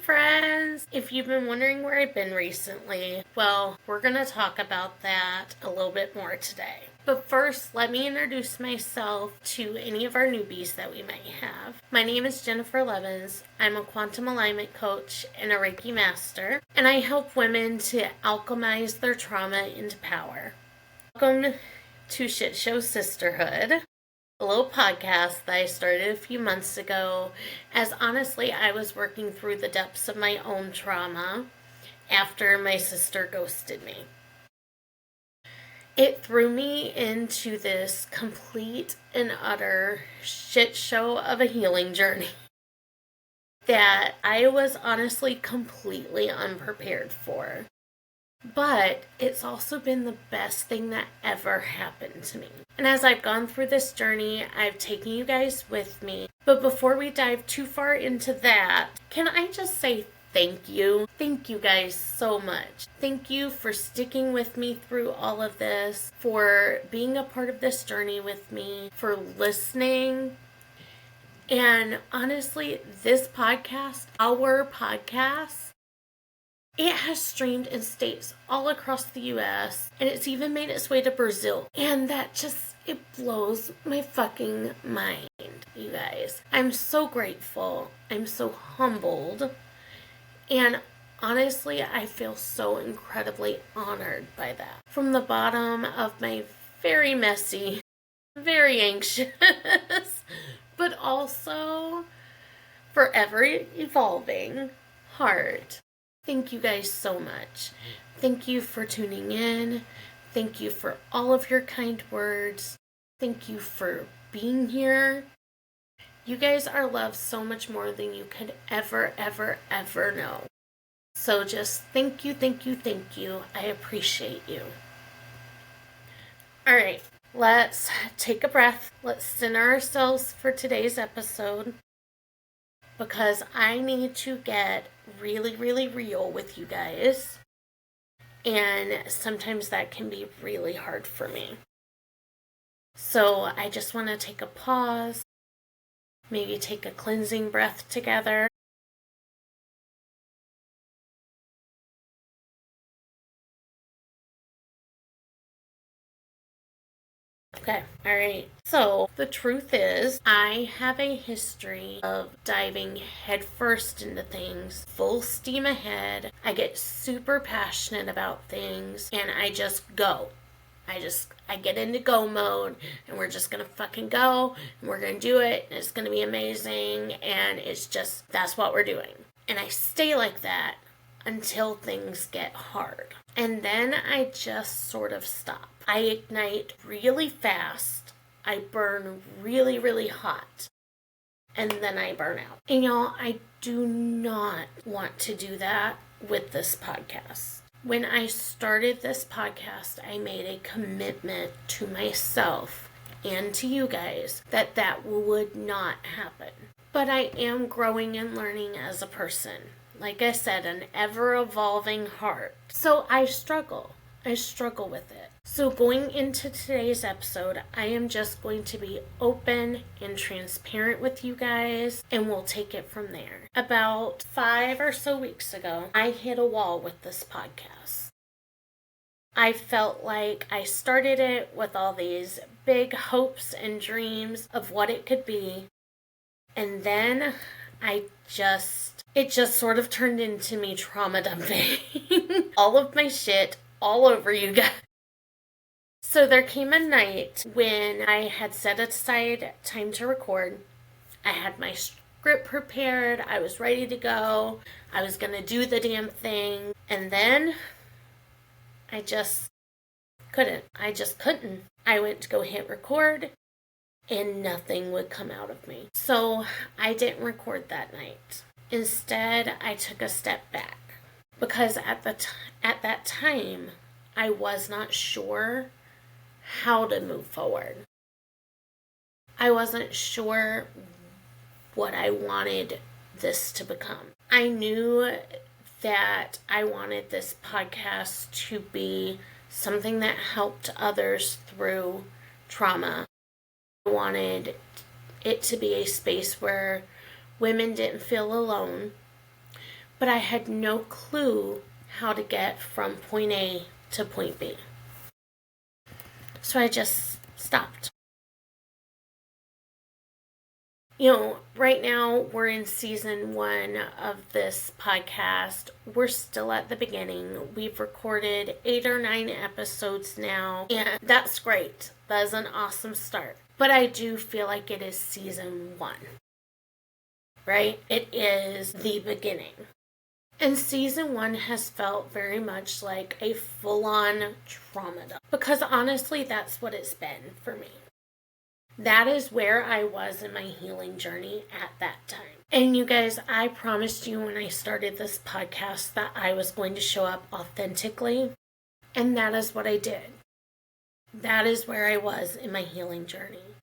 friends! If you've been wondering where I've been recently, well, we're going to talk about that a little bit more today. But first, let me introduce myself to any of our newbies that we might have. My name is Jennifer Levens. I'm a quantum alignment coach and a Reiki master, and I help women to alchemize their trauma into power. Welcome to Shitshow Sisterhood, a little podcast that I started a few months ago, as honestly I was working through the depths of my own trauma after my sister ghosted me. It threw me into this complete and utter shit show of a healing journey that I was honestly completely unprepared for. But it's also been the best thing that ever happened to me. And as I've gone through this journey, I've taken you guys with me. But before we dive too far into that, can I just say thank you? Thank you guys so much. Thank you for sticking with me through all of this, for being a part of this journey with me, for listening. And honestly, this podcast, our podcast, it has streamed in states all across the U.S. and it's even made its way to Brazil. And that just, it blows my fucking mind, you guys. I'm so grateful. I'm so humbled. And honestly, I feel so incredibly honored by that. From the bottom of my very messy, very anxious, but also forever evolving heart. Thank you guys so much. Thank you for tuning in. Thank you for all of your kind words. Thank you for being here. You guys are loved so much more than you could ever know. So just thank you, thank you, thank you. I appreciate you. All right, let's take a breath. Let's center ourselves for today's episode, because I need to get really real with you guys. And sometimes that can be really hard for me. So I just want to take a pause, maybe take a cleansing breath together. Okay, alright. So, the truth is, I have a history of diving headfirst into things, full steam ahead. I get super passionate about things, and I just go. I get into go mode, and we're just gonna fucking go, and we're gonna do it, and it's gonna be amazing, and it's just, that's what we're doing. And I stay like that until things get hard. And then I just sort of stop. I ignite really fast. I burn really hot. And then I burn out. And y'all, I do not want to do that with this podcast. When I started this podcast, I made a commitment to myself and to you guys that would not happen. But I am growing and learning as a person. Like I said, an ever-evolving heart. So I struggle with it. So going into today's episode, I am just going to be open and transparent with you guys, and we'll take it from there. About 5 or so weeks ago, I hit a wall with this podcast. I felt like I started it with all these big hopes and dreams of what it could be, and then it just sort of turned into me trauma dumping all of my shit all over you guys. So there came a night when I had set aside time to record. I had my script prepared. I was ready to go. I was going to do the damn thing. And then I just couldn't. I went to go hit record, and nothing would come out of me. So I didn't record that night. Instead, I took a step back, because at that time, I was not sure how to move forward. I wasn't sure what I wanted this to become. I knew that I wanted this podcast to be something that helped others through trauma. I wanted it to be a space where women didn't feel alone, but I had no clue how to get from point A to point B. So I just stopped. Right now we're in season 1 of this podcast. We're still at the beginning. We've recorded 8 or 9 episodes now, and that's great. That is an awesome start. But I do feel like it is season 1, right? It is the beginning. And season 1 has felt very much like a full-on trauma dump. Because honestly, that's what it's been for me. That is where I was in my healing journey at that time. And you guys, I promised you when I started this podcast that I was going to show up authentically. And that is what I did. That is where I was in my healing journey.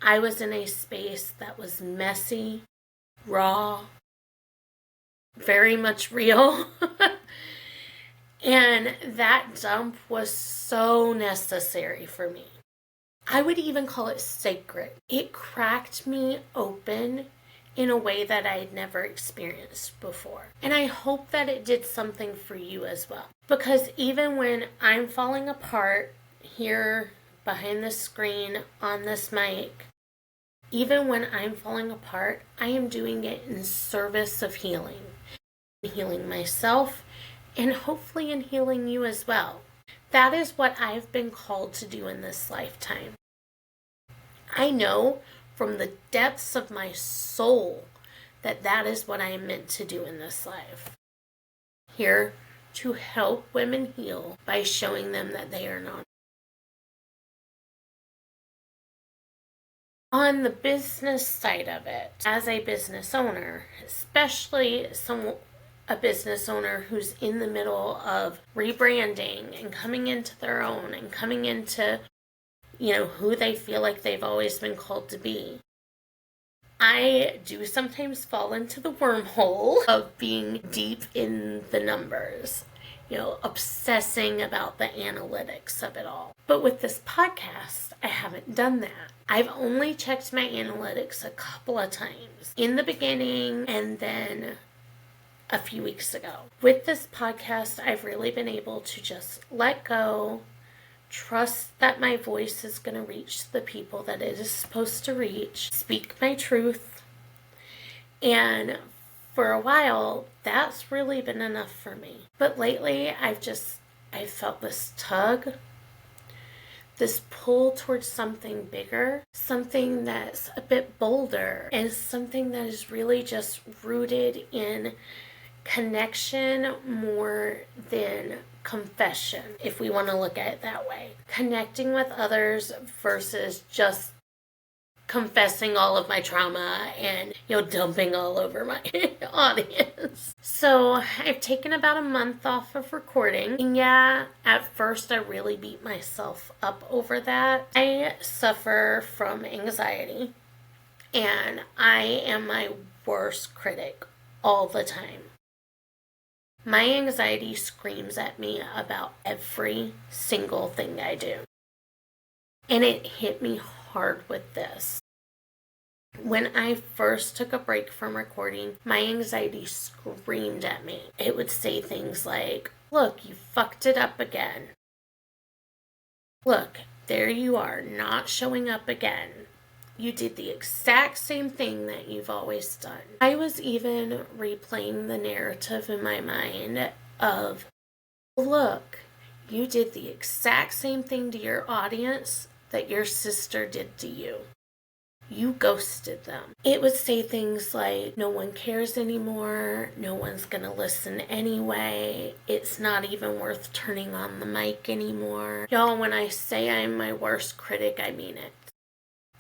I was in a space that was messy, raw, very much real. And that dump was so necessary for me. I would even call it sacred. It cracked me open in a way that I had never experienced before. And I hope that it did something for you as well. Because even when I'm falling apart here behind the screen on this mic, even when I'm falling apart, I am doing it in service of healing. Healing myself and hopefully in healing you as well. That is what I've been called to do in this lifetime. I know from the depths of my soul that that is what I am meant to do in this life. Here to help women heal by showing them that they are not. On the business side of it, as a business owner, especially a business owner who's in the middle of rebranding and coming into their own and coming into, who they feel like they've always been called to be. I do sometimes fall into the wormhole of being deep in the numbers, obsessing about the analytics of it all. But with this podcast, I haven't done that. I've only checked my analytics a couple of times in the beginning and then a few weeks ago. With this podcast, I've really been able to just let go, trust that my voice is going to reach the people that it is supposed to reach, speak my truth, and for a while, that's really been enough for me. But lately, I've felt this tug, this pull towards something bigger, something that's a bit bolder, and something that is really just rooted in connection more than confession, if we want to look at it that way. Connecting with others versus just confessing all of my trauma and, dumping all over my audience. So I've taken about a month off of recording. And yeah, at first I really beat myself up over that. I suffer from anxiety and I am my worst critic all the time. My anxiety screams at me about every single thing I do. And it hit me hard with this. When I first took a break from recording, my anxiety screamed at me. It would say things like, "Look, you fucked it up again. Look, there you are, not showing up again. You did the exact same thing that you've always done." I was even replaying the narrative in my mind of, "Look, you did the exact same thing to your audience that your sister did to you. You ghosted them." It would say things like, "No one cares anymore. No one's gonna listen anyway. It's not even worth turning on the mic anymore." Y'all, when I say I'm my worst critic, I mean it.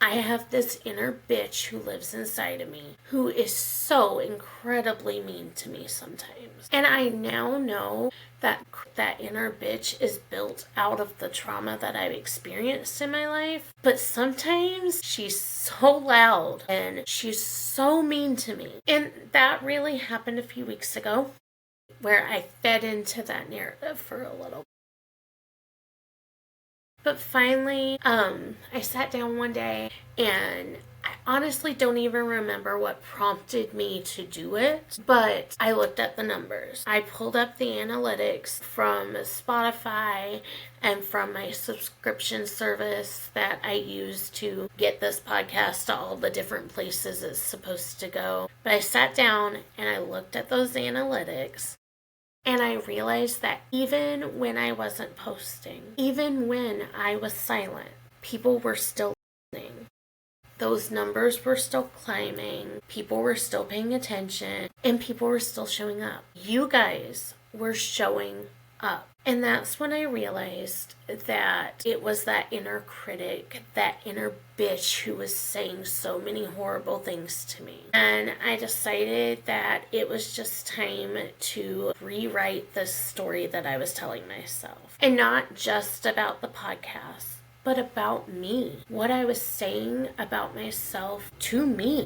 I have this inner bitch who lives inside of me who is so incredibly mean to me sometimes. And I now know that that inner bitch is built out of the trauma that I've experienced in my life. But sometimes she's so loud and she's so mean to me. And that really happened a few weeks ago where I fed into that narrative for a little. But finally, I sat down one day and I honestly don't even remember what prompted me to do it, but I looked at the numbers. I pulled up the analytics from Spotify and from my subscription service that I use to get this podcast to all the different places it's supposed to go. But I sat down and I looked at those analytics. And I realized that even when I wasn't posting, even when I was silent, people were still listening. Those numbers were still climbing, people were still paying attention, and people were still showing up. You guys were showing up. And that's when I realized that it was that inner critic, that inner bitch who was saying so many horrible things to me. And I decided that it was just time to rewrite the story that I was telling myself. And not just about the podcast, but about me. What I was saying about myself to me.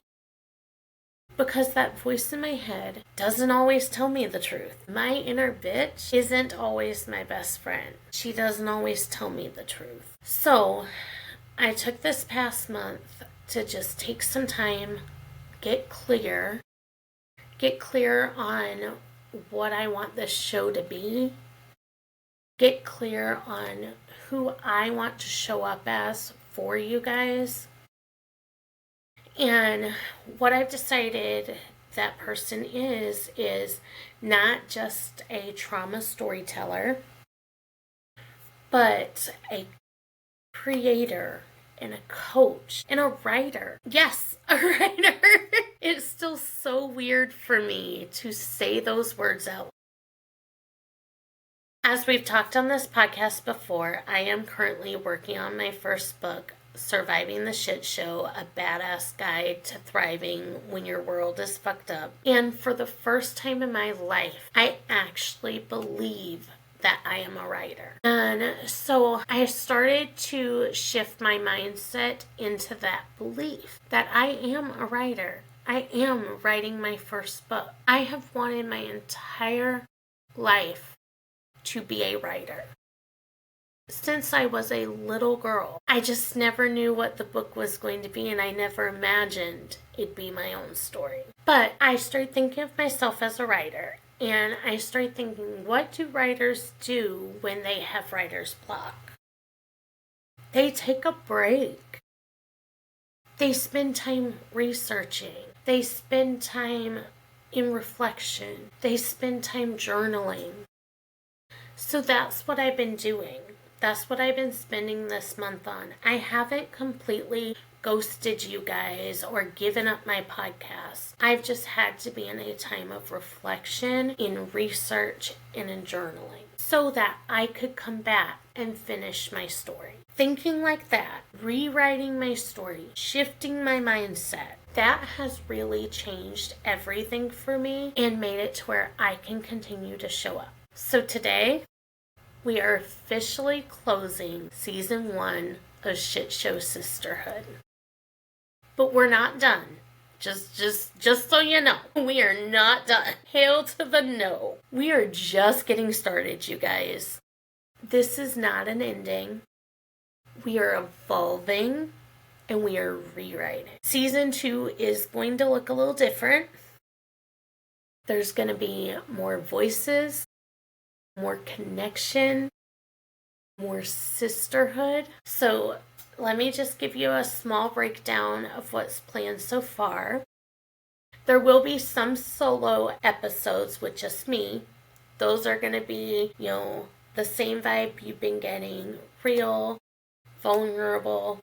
Because that voice in my head doesn't always tell me the truth. My inner bitch isn't always my best friend. She doesn't always tell me the truth. So I took this past month to just take some time, get clear on what I want this show to be, get clear on who I want to show up as for you guys. And what I've decided that person is not just a trauma storyteller, but a creator and a coach and a writer. Yes, a writer. It's still so weird for me to say those words out. As we've talked on this podcast before, I am currently working on my first book, Surviving the Shit Show, a badass guide to thriving when your world is fucked up. And for the first time in my life, I actually believe that I am a writer. And so I started to shift my mindset into that belief that I am a writer. I am writing my first book. I have wanted my entire life to be a writer. Since I was a little girl, I just never knew what the book was going to be, and I never imagined it'd be my own story. But I started thinking of myself as a writer, and I started thinking, what do writers do when they have writer's block? They take a break. They spend time researching. They spend time in reflection. They spend time journaling. So that's what I've been doing. That's what I've been spending this month on. I haven't completely ghosted you guys or given up my podcast. I've just had to be in a time of reflection, in research, and in journaling so that I could come back and finish my story. Thinking like that, rewriting my story, shifting my mindset, that has really changed everything for me and made it to where I can continue to show up. So today, we are officially closing season 1 of Shitshow Sisterhood. But we're not done. Just so you know, we are not done. Hail to the no. We are just getting started, you guys. This is not an ending. We are evolving and we are rewriting. Season 2 is going to look a little different. There's going to be more voices, more connection, more sisterhood. So let me just give you a small breakdown of what's planned so far. There will be some solo episodes with just me. Those are going to be, the same vibe you've been getting. Real, vulnerable,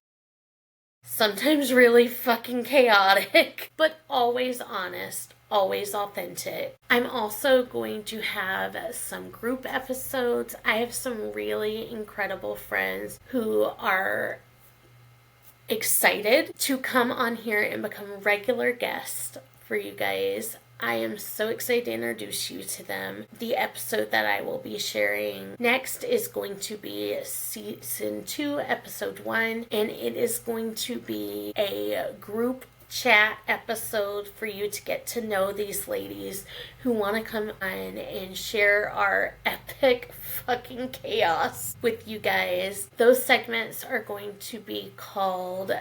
sometimes really fucking chaotic, but always honest, always authentic. I'm also going to have some group episodes. I have some really incredible friends who are excited to come on here and become regular guests for you guys. I am so excited to introduce you to them. The episode that I will be sharing next is going to be season 2, episode 1, and it is going to be a group chat episode for you to get to know these ladies who want to come on and share our epic fucking chaos with you guys. Those segments are going to be called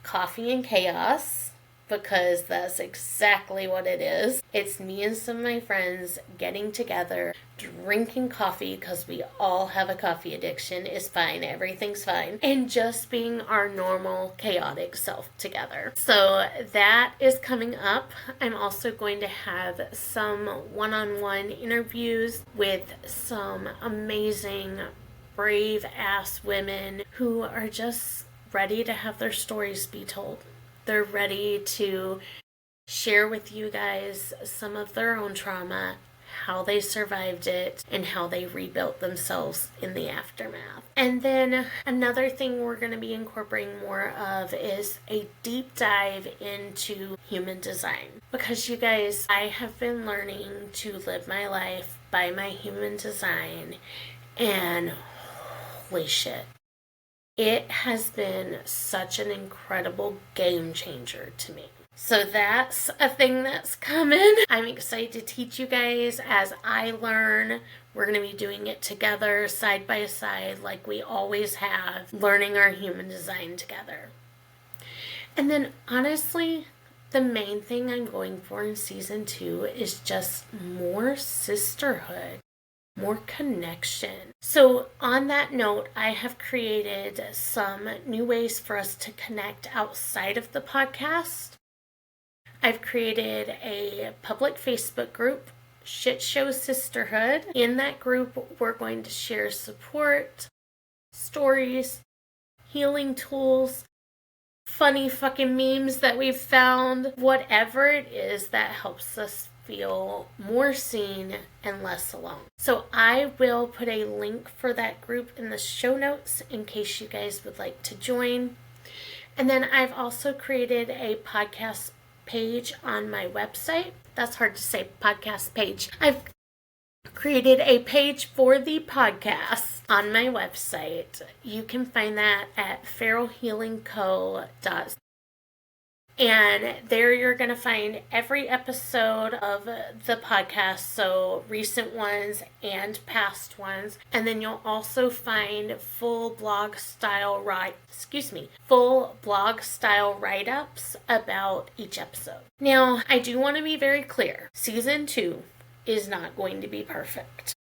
coffee and chaos, because that's exactly what it is. It's me and some of my friends getting together, drinking coffee, because we all have a coffee addiction. It's fine, everything's fine, and just being our normal chaotic self together. So that is coming up. I'm also going to have some one-on-one interviews with some amazing, brave ass women who are just ready to have their stories be told. They're ready to share with you guys some of their own trauma, how they survived it, and how they rebuilt themselves in the aftermath. And then another thing we're going to be incorporating more of is a deep dive into human design. Because you guys, I have been learning to live my life by my human design, and holy shit, it has been such an incredible game changer to me. So that's a thing that's coming. I'm excited to teach you guys as I learn. We're going to be doing it together, side by side, like we always have, learning our human design together. And then honestly, the main thing I'm going for in season 2 is just more sisterhood. More connection. So on that note, I have created some new ways for us to connect outside of the podcast. I've created a public Facebook group, Shitshow Sisterhood. In that group, we're going to share support, stories, healing tools, funny fucking memes that we've found, whatever it is that helps us feel more seen and less alone. So I will put a link for that group in the show notes in case you guys would like to join. And then I've also created a podcast page on my website. That's hard to say, podcast page. I've created a page for the podcast on my website. You can find that at feralhealingco.com. And there you're going to find every episode of the podcast, so recent ones and past ones. And then you'll also find full blog style write-ups about each episode. Now, I do want to be very clear. Season 2 is not going to be perfect.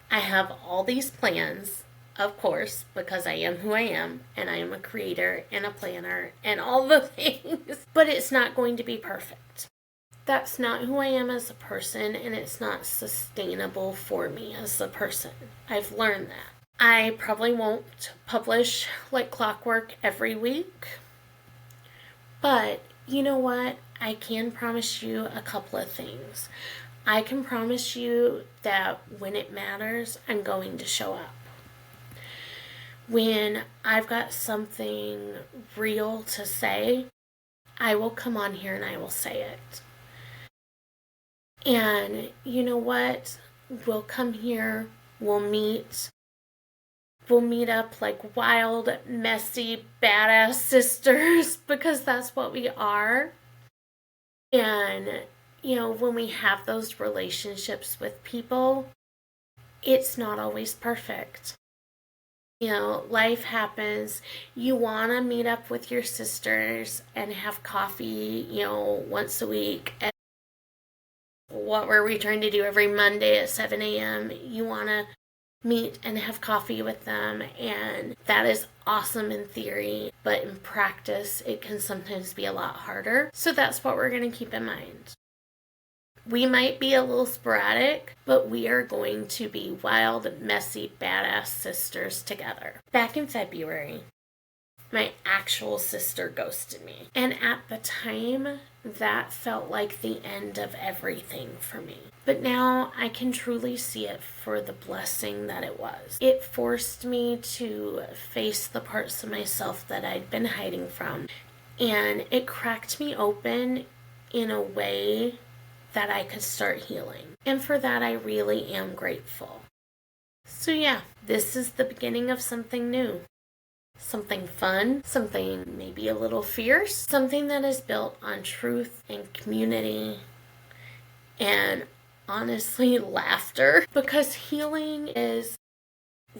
I have all these plans, of course, because I am who I am, and I am a creator and a planner and all the things, but it's not going to be perfect. That's not who I am as a person, and it's not sustainable for me as a person. I've learned that. I probably won't publish like clockwork every week, but you know what? I can promise you a couple of things. I can promise you that when it matters, I'm going to show up. When I've got something real to say, I will come on here and I will say it. And you know what? We'll come here, we'll meet up like wild, messy, badass sisters, because that's what we are. And, you know, when we have those relationships with people, it's not always perfect. You know, life happens. You want to meet up with your sisters and have coffee, you know, once a week. And what were we trying to do every Monday at 7 a.m.? You want to meet and have coffee with them, and that is awesome in theory, but in practice, it can sometimes be a lot harder. So that's what we're going to keep in mind. We might be a little sporadic, but we are going to be wild, messy, badass sisters together. Back in February, my actual sister ghosted me. And at the time, that felt like the end of everything for me. But now I can truly see it for the blessing that it was. It forced me to face the parts of myself that I'd been hiding from. And it cracked me open in a way that I could start healing. And for that, I really am grateful. So yeah, this is the beginning of something new. Something fun, something maybe a little fierce, something that is built on truth and community and honestly laughter. Because healing is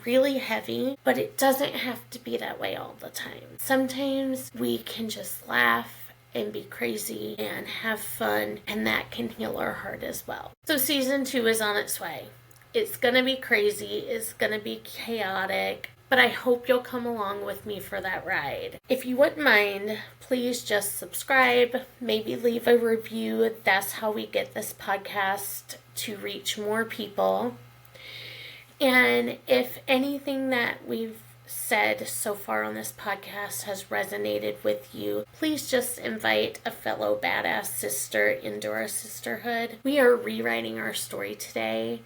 really heavy, but it doesn't have to be that way all the time. Sometimes we can just laugh and be crazy and have fun, and that can heal our heart as well. So season 2 is on its way. It's gonna be crazy, it's gonna be chaotic, but I hope you'll come along with me for that ride. If you wouldn't mind, please just subscribe, maybe leave a review. That's how we get this podcast to reach more people. And if anything that we've said so far on this podcast has resonated with you, please just invite a fellow badass sister into our sisterhood. We are rewriting our story today,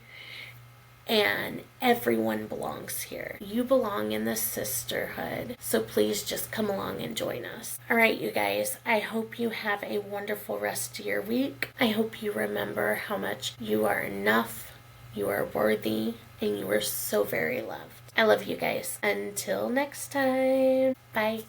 and everyone belongs here. You belong in the sisterhood, so please just come along and join us. All right, you guys, I hope you have a wonderful rest of your week. I hope you remember how much you are enough, you are worthy, and you are so very loved. I love you guys. Until next time, bye.